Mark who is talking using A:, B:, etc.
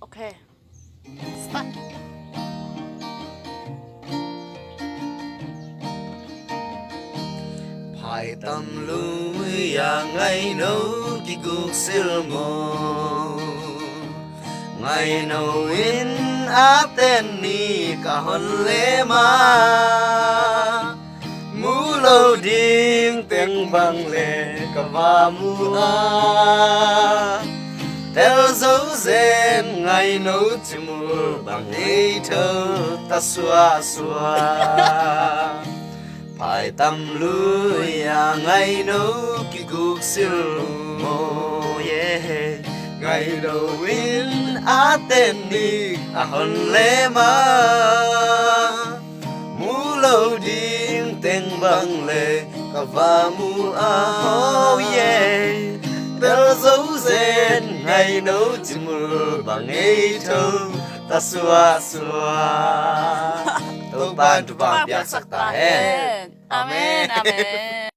A: Okay. Start.
B: Phải tâm lui ya ngày nấu kỳ cuộc siêu mồ ngày nấu in á tên ni cả hôn lễ mà mũ lâu điên tiếng vang lệ cả và mũ á theo dấu rèn ngày nấu chim mùa bằng ấy thơ ta xua xua phải tâm lui à ngày nấu kỳ cuộc siêu mồ yeah ngày đầu in á tên đi à hôn lễ mà mũ lâu điên tên bằng lệ cả và mũ áo yeah theo dấu rèn ngày nấu chim mưa bằng ấy thơ ta xua xua tô ban tu bang biak sakta hen
A: Amen. Amen.